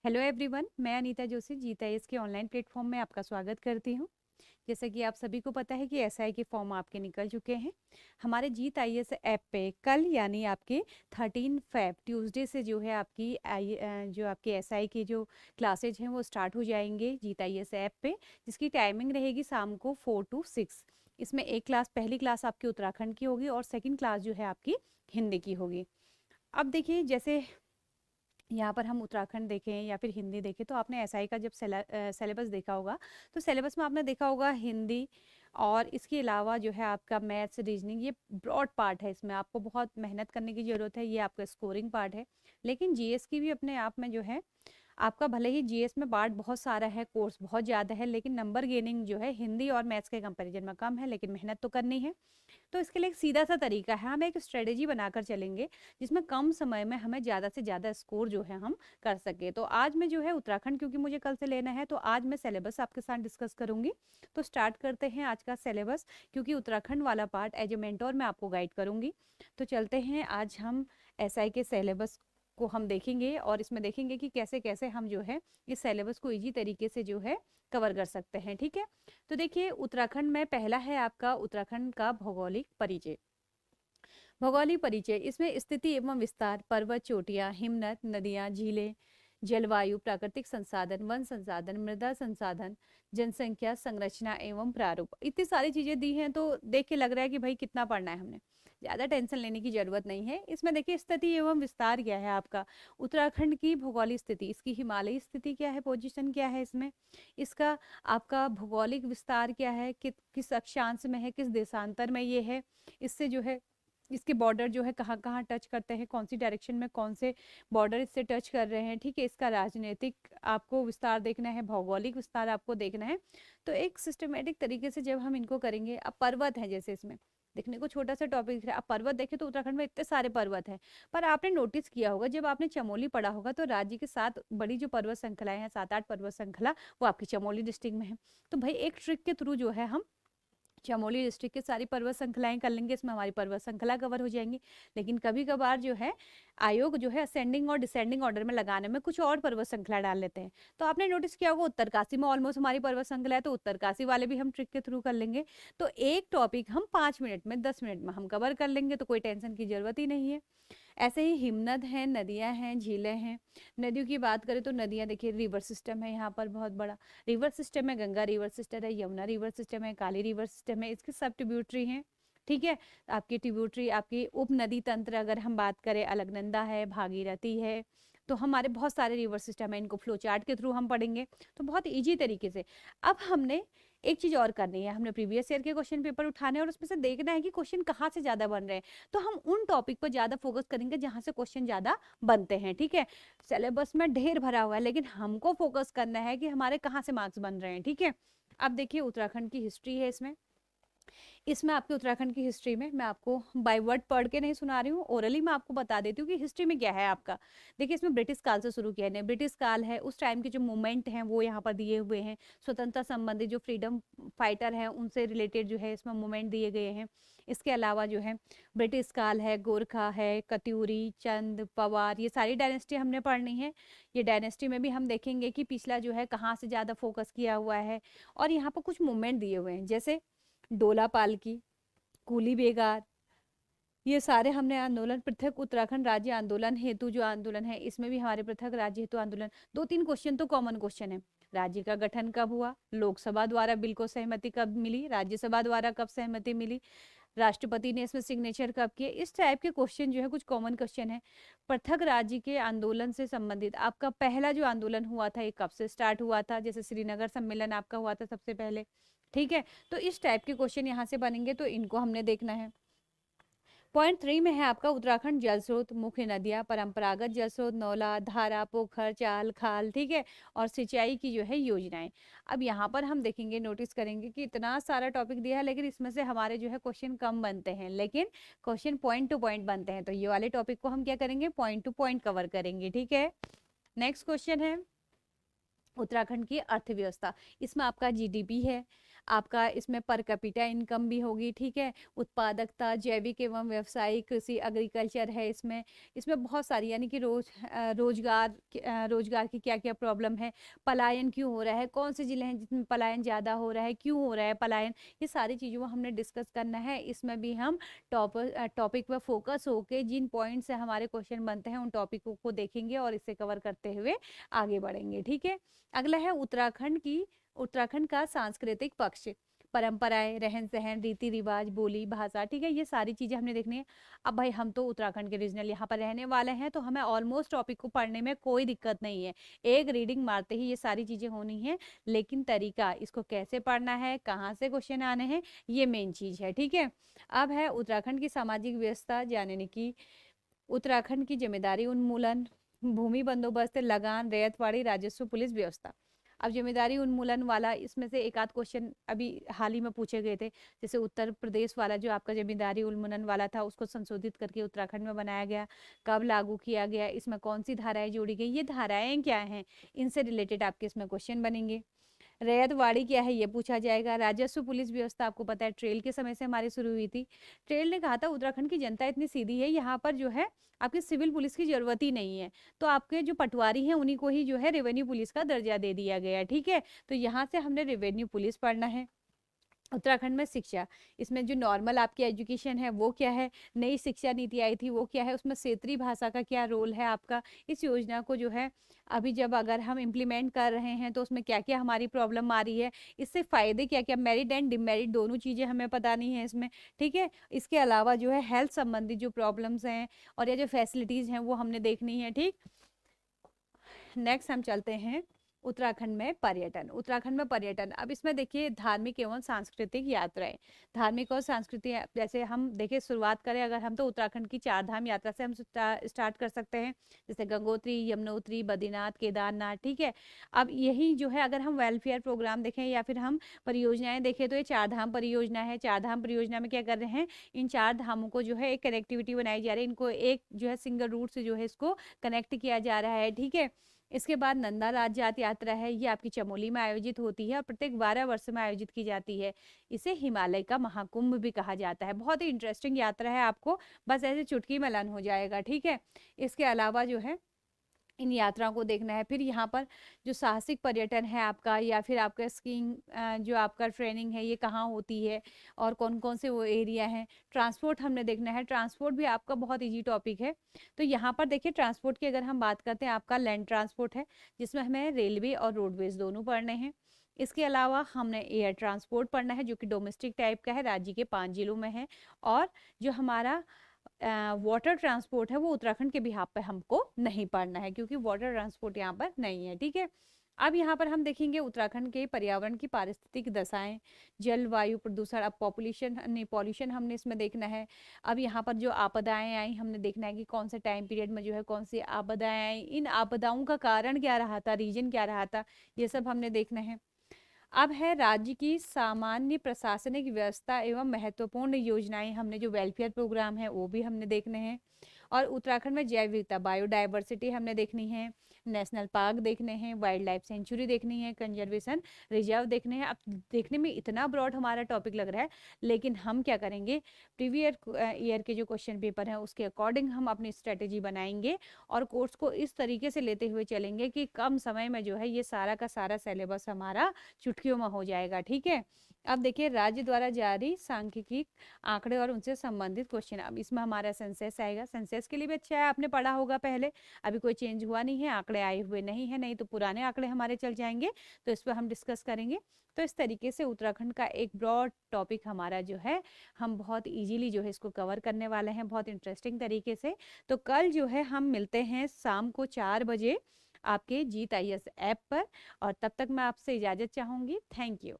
Hello everyone, मैं अनीता जोशी जीत IAS के online platform में आपका स्वागत करती हूं। जैसा कि आप सभी को पता है कि एसआई के फॉर्म आपके निकल चुके हैं। हमारे जीत आईएएस ऐप पे कल यानी आपके 13 फेब ट्यूसडे से जो है जो आपके एसआई की जो क्लासेज हैं वो स्टार्ट हो जाएंगे जीत आईएएस ऐप पे, जिसकी टाइमिंग रहेगी शाम को 4 to 6। इसमें एक क्लास, पहली क्लास आपकी उत्तराखंड की होगी और सेकेंड क्लास जो है आपकी हिंदी की होगी। अब देखिए, जैसे यहाँ पर हम उत्तराखंड देखें या फिर हिंदी देखें तो आपने एसआई का जब सिलेबस देखा होगा तो सिलेबस में आपने देखा होगा हिंदी और इसके अलावा जो है आपका मैथ्स, रीजनिंग, ये ब्रॉड पार्ट है। इसमें आपको बहुत मेहनत करने की ज़रूरत है, ये आपका स्कोरिंग पार्ट है। लेकिन जीएस की भी अपने आप में जो है आपका, भले ही जीएस में पार्ट बहुत सारा है, कोर्स बहुत ज़्यादा है, लेकिन नंबर गेनिंग जो है हिंदी और मैथ्स के कंपैरिजन में कम है, लेकिन मेहनत तो करनी है। तो इसके लिए एक सीधा सा तरीका है, हम एक स्ट्रेटेजी बनाकर चलेंगे जिसमें कम समय में हमें ज़्यादा से ज़्यादा स्कोर जो है हम कर सके। तो आज मैं जो है उत्तराखंड, क्योंकि मुझे कल से लेना है, तो आज मैं सिलेबस आपके साथ डिस्कस करूंगी। तो स्टार्ट करते हैं आज का सिलेबस, क्योंकि उत्तराखंड वाला पार्ट एज ए मेंटोर मैं आपको गाइड करूंगी। तो चलते हैं, आज हम एसआई के सिलेबस को हम देखेंगे और इसमें देखेंगे कि कैसे कैसे हम जो है इस सिलेबस को इजी तरीके से जो है कवर कर सकते हैं। ठीक है, तो देखिए उत्तराखंड में पहला है आपका उत्तराखंड का भौगोलिक परिचय। भौगोलिक परिचय, इसमें स्थिति एवं विस्तार, पर्वत, चोटियां, हिमनद, नदियां, झीलें, जलवायु, प्राकृतिक संसाधन, वन संसाधन, मृदा संसाधन, जनसंख्या, संरचना एवं प्रारूप, इतनी सारी चीजें दी हैं। तो देख के लग रहा है कि भाई कितना पढ़ना है हमने, ज्यादा टेंशन लेने की जरूरत नहीं है। इसमें देखिए स्थिति एवं विस्तार क्या है आपका, उत्तराखंड की भौगोलिक स्थिति, इसकी हिमालयी स्थिति क्या है, पोजीशन क्या है इसमें, इसका आपका भौगोलिक विस्तार क्या है, किस अक्षांश में है, किस देशांतर में ये है, इससे जो है इसके बॉर्डर जो है कहाँ कहाँ टच करते हैं, कौन सी डायरेक्शन में कौन से बॉर्डर इससे टच कर रहे हैं। ठीक है, इसका राजनीतिक आपको विस्तार देखना है, भौगोलिक विस्तार आपको देखना है। तो एक सिस्टमेटिक तरीके से जब हम इनको करेंगे, अब पर्वत है, जैसे इसमें देखने को छोटा सा टॉपिक दिख रहा है, अब पर्वत देखें तो उत्तराखंड में इतने सारे पर्वत हैं। पर आपने नोटिस किया होगा, जब आपने चमोली पढ़ा होगा, तो राज्य के 7 बड़ी जो पर्वत श्रृंखलाएं हैं, 7-8 पर्वत श्रृंखला, वो आपकी चमोली डिस्ट्रिक्ट में है। तो भाई एक ट्रिक के थ्रू जो है हम चमोली डिस्ट्रिक्ट की सारी पर्वत श्रृंखलाएं कर लेंगे, इसमें हमारी पर्वत श्रृंखला कवर हो जाएंगी। लेकिन कभी कभार जो है आयोग जो है असेंडिंग और डिसेंडिंग ऑर्डर में लगाने में कुछ और पर्वत श्रृंखला डाल लेते हैं। तो आपने नोटिस किया होगा उत्तरकाशी में ऑलमोस्ट हमारी पर्वत श्रृंखला है, तो उत्तरकाशी वाले भी हम ट्रिक के थ्रू कर लेंगे। तो एक टॉपिक हम 5 मिनट में, 10 मिनट में हम कवर कर लेंगे, तो कोई टेंशन की जरूरत ही नहीं है। ऐसे ही हिमनद हैं, नदियां हैं, झीलें हैं। नदियों की बात करें तो नदियां देखिए, रिवर सिस्टम है यहाँ पर बहुत बड़ा रिवर सिस्टम है, गंगा रिवर सिस्टम है, यमुना रिवर सिस्टम है, काली रिवर सिस्टम है, इसके सब ट्रिब्यूटरी हैं। ठीक है, आपकी ट्रिब्यूटरी, आपकी उप नदी तंत्र अगर हम बात करें, अलकनंदा है, भागीरथी है, तो हमारे बहुत सारे रिवर सिस्टम है, इनको फ्लो चार्ट के थ्रू हम पढ़ेंगे, तो बहुत इजी तरीके से। अब हमने एक चीज और करनी है, हमने प्रीवियस ईयर के क्वेश्चन पेपर उठाने और उसमें से देखना है कि क्वेश्चन कहाँ से ज्यादा बन रहे हैं। तो हम उन टॉपिक पर ज्यादा फोकस करेंगे जहां से क्वेश्चन ज्यादा बनते हैं। ठीक है, सिलेबस में ढेर भरा हुआ है, लेकिन हमको फोकस करना है कि हमारे कहाँ से मार्क्स बन रहे हैं। ठीक है, अब देखिए उत्तराखंड की हिस्ट्री है इसमें आपके उत्तराखंड की हिस्ट्री में मैं आपको बाय वर्ड पढ़ के नहीं सुना रही हूँ, ओरली मैं आपको बता देती हूँ कि हिस्ट्री में क्या है आपका। देखिए इसमें ब्रिटिश काल से शुरू किया है, ब्रिटिश काल है, उस टाइम के जो मूवमेंट हैं वो यहाँ पर दिए हुए हैं, स्वतंत्रता संबंधी जो फ्रीडम फाइटर हैं उनसे रिलेटेड जो है इसमें मूवमेंट दिए गए हैं। इसके अलावा जो है ब्रिटिश काल है, गोरखा है, कत्यूरी, चंद, पवार, ये सारी डायनेस्टी हमने पढ़नी है। ये डायनेस्टी में भी हम देखेंगे कि पिछला जो है कहाँ से ज़्यादा फोकस किया हुआ है, और यहाँ पर कुछ मूवमेंट दिए हुए हैं, जैसे डोला पालकी, कूली बेगार, ये सारे हमने आंदोलन, पृथक उत्तराखंड राज्य आंदोलन हेतु जो आंदोलन है, इसमें भी हमारे पृथक राज्य हेतु आंदोलन, 2-3 क्वेश्चन तो कॉमन क्वेश्चन है। राज्य का गठन कब हुआ, लोकसभा द्वारा बिल को सहमति कब मिली, राज्यसभा द्वारा कब सहमति मिली, राष्ट्रपति ने इसमें सिग्नेचर कब किए, इस टाइप के क्वेश्चन जो है कुछ कॉमन क्वेश्चन है। पृथक राज्य के आंदोलन से संबंधित आपका पहला जो आंदोलन हुआ था, ये कब से स्टार्ट हुआ था, जैसे श्रीनगर सम्मेलन आपका हुआ था सबसे पहले। ठीक है, तो इस टाइप के क्वेश्चन यहाँ से बनेंगे, तो इनको हमने देखना है। पॉइंट 3 में है आपका उत्तराखंड जल स्रोत, मुख्य नदियां, परंपरागत जल स्रोत, नौला, धारा, पोखर, चाल, खाल, ठीक है, और सिंचाई की जो है योजनाएं। अब यहाँ पर हम देखेंगे, नोटिस करेंगे कि इतना सारा टॉपिक दिया है, लेकिन इसमें से हमारे जो है क्वेश्चन कम बनते हैं, लेकिन क्वेश्चन पॉइंट टू पॉइंट बनते हैं। तो ये वाले टॉपिक को हम क्या करेंगे, पॉइंट टू पॉइंट कवर करेंगे। ठीक है, नेक्स्ट क्वेश्चन है उत्तराखंड की अर्थव्यवस्था, इसमें आपका जीडीपी है, आपका इसमें पर कैपिटा इनकम भी होगी, ठीक है। उत्पादकता, जैविक एवं व्यावसायिक कृषि, एग्रीकल्चर है इसमें। इसमें बहुत सारी यानी कि रोजगार की क्या क्या प्रॉब्लम है, पलायन क्यों हो रहा है, कौन से जिले हैं जिसमें पलायन ज़्यादा हो रहा है, क्यों हो रहा है पलायन, ये सारी चीज़ों को हमने डिस्कस करना है। इसमें भी हम टॉपिक पर फोकस होके जिन पॉइंट से हमारे क्वेश्चन बनते हैं उन टॉपिकों को देखेंगे और इसे कवर करते हुए आगे बढ़ेंगे, ठीक है। अगला है उत्तराखंड का सांस्कृतिक पक्ष, परंपराएं, रहन सहन, रीति रिवाज, बोली भाषा, ठीक है, ये सारी चीजें हमने देखनी है। अब भाई हम तो उत्तराखंड के रीजनल यहाँ पर रहने वाले हैं, तो हमें ऑलमोस्ट टॉपिक को पढ़ने में कोई दिक्कत नहीं है, एक रीडिंग मारते ही ये सारी चीजें होनी है। लेकिन तरीका, इसको कैसे पढ़ना है, कहाँ से क्वेश्चन आने हैं, ये मेन चीज है, ठीक है। अब है उत्तराखंड की सामाजिक व्यवस्था, यानी कि उत्तराखंड की जिम्मेदारी उन्मूलन, भूमि बंदोबस्त, लगान, रैयतवाड़ी, राजस्व, पुलिस व्यवस्था। अब जिम्मेदारी उन्मूलन वाला, इसमें से एक आध क्वेश्चन अभी हाल ही में पूछे गए थे, जैसे उत्तर प्रदेश वाला जो आपका जिम्मेदारी उन्मूलन वाला था, उसको संशोधित करके उत्तराखंड में बनाया गया, कब लागू किया गया, इसमें कौन सी धाराएं जोड़ी गई, ये धाराएं क्या हैं, इनसे रिलेटेड आपके इसमें क्वेश्चन बनेंगे। रैयतवाड़ी क्या है ये पूछा जाएगा। राजस्व पुलिस व्यवस्था आपको पता है ट्रेल के समय से हमारी शुरू हुई थी। ट्रेल ने कहा था उत्तराखंड की जनता इतनी सीधी है, यहाँ पर जो है आपकी सिविल पुलिस की जरूरत ही नहीं है, तो आपके जो पटवारी हैं उन्हीं को ही जो है रेवेन्यू पुलिस का दर्जा दे दिया गया, ठीक है। तो यहाँ से हमने रेवेन्यू पुलिस पढ़ना है। उत्तराखंड में शिक्षा, इसमें जो नॉर्मल आपकी एजुकेशन है वो क्या है, नई शिक्षा नीति आई थी वो क्या है, उसमें क्षेत्रीय भाषा का क्या रोल है आपका, इस योजना को जो है अभी जब अगर हम इम्प्लीमेंट कर रहे हैं तो उसमें क्या क्या हमारी प्रॉब्लम आ रही है, इससे फायदे क्या क्या, मेरिट एंड डिमेरिट दोनों चीज़ें हमें पता नहीं है इसमें, ठीक है। इसके अलावा जो है हेल्थ संबंधित जो प्रॉब्लम्स हैं और ये जो फैसिलिटीज़ हैं वो हमने देखनी है, ठीक। नेक्स्ट हम चलते हैं उत्तराखंड में पर्यटन। उत्तराखंड में पर्यटन, अब इसमें देखिए धार्मिक एवं सांस्कृतिक यात्राएं, धार्मिक और सांस्कृतिक, जैसे हम देखिए शुरुआत करें अगर हम तो उत्तराखंड की 4 धाम यात्रा से हम स्टार्ट कर सकते हैं, जैसे गंगोत्री, यमुनोत्री, बद्रीनाथ, केदारनाथ, ठीक है। अब यही जो है अगर हम वेलफेयर प्रोग्राम देखें या फिर हम परियोजनाएं देखें तो ये 4 धाम परियोजना है। 4 धाम परियोजना में क्या कर रहे हैं, इन 4 धामों को जो है एक कनेक्टिविटी बनाई जा रही है, इनको एक जो है सिंगल रूट से जो है इसको कनेक्ट किया जा रहा है, ठीक है। इसके बाद नंदा राज जात यात्रा है, ये आपकी चमोली में आयोजित होती है और प्रत्येक 12 वर्ष में आयोजित की जाती है। इसे हिमालय का महाकुंभ भी कहा जाता है। बहुत ही इंटरेस्टिंग यात्रा है, आपको बस ऐसे चुटकी में लर्न हो जाएगा, ठीक है। इसके अलावा जो है इन यात्राओं को देखना है। फिर यहाँ पर जो साहसिक पर्यटन है आपका या फिर आपका स्कीइंग जो आपका ट्रेनिंग है ये कहाँ होती है और कौन कौन से वो एरिया हैं। ट्रांसपोर्ट हमने देखना है, ट्रांसपोर्ट भी आपका बहुत इजी टॉपिक है। तो यहाँ पर देखिए ट्रांसपोर्ट की अगर हम बात करते हैं, आपका लैंड ट्रांसपोर्ट है जिसमें हमें रेलवे और रोडवेज दोनों पढ़ने हैं। इसके अलावा हमने एयर ट्रांसपोर्ट पढ़ना है जो कि डोमेस्टिक टाइप का है, राज्य के 5 जिलों में है। और जो हमारा वाटर ट्रांसपोर्ट है वो उत्तराखंड के बिहाफ पे हमको नहीं पढ़ना है क्योंकि वाटर ट्रांसपोर्ट यहाँ पर नहीं है, ठीक है। अब यहाँ पर हम देखेंगे उत्तराखंड के पर्यावरण की पारिस्थितिक दशाएं, जलवायु प्रदूषण, अब पॉपुलेशन नहीं पॉल्यूशन हमने इसमें देखना है। अब यहाँ पर जो आपदाएं आई हमने देखना है कि कौन से टाइम पीरियड में जो है कौन सी आपदाएं आई, इन आपदाओं का कारण क्या रहा था, रीजन क्या रहा था, ये सब हमने देखना है। अब है राज्य की सामान्य प्रशासनिक व्यवस्था एवं महत्वपूर्ण योजनाएं, हमने जो वेलफेयर प्रोग्राम है वो भी हमने देखने हैं। और उत्तराखंड में जैव विविधता, बायोडाइवर्सिटी हमने देखनी है, नेशनल पार्क देखने हैं, वाइल्ड लाइफ सेंचुरी देखनी है, कंजर्वेशन रिजर्व देखने हैं। अब देखने में इतना ब्रॉड हमारा टॉपिक लग रहा है, लेकिन हम क्या करेंगे, प्रीवियस ईयर के जो क्वेश्चन पेपर हैं उसके अकॉर्डिंग हम अपनी स्ट्रेटेजी बनाएंगे और कोर्स को इस तरीके से लेते हुए चलेंगे कि कम समय में जो है ये सारा का सारा सिलेबस हमारा चुटकियों में हो जाएगा, ठीक है। अब देखिए राज्य द्वारा जारी सांख्यिकी आंकड़े और उनसे संबंधित क्वेश्चन, अब इसमें हमारा सेंसस आएगा। सेंसस के लिए भी अच्छा है, आपने पढ़ा होगा पहले, अभी कोई चेंज हुआ नहीं है, आंकड़े आए हुए नहीं है, नहीं तो पुराने आंकड़े हमारे चल जाएंगे, तो इस पर हम डिस्कस करेंगे। तो इस तरीके से उत्तराखंड का एक ब्रॉड टॉपिक हमारा जो है हम बहुत इजीली जो है इसको कवर करने वाले हैं, बहुत इंटरेस्टिंग तरीके से। तो कल जो है हम मिलते हैं शाम को 4 बजे आपके जीत IAS ऐप पर, और तब तक मैं आपसे इजाजत चाहूंगी। Thank you.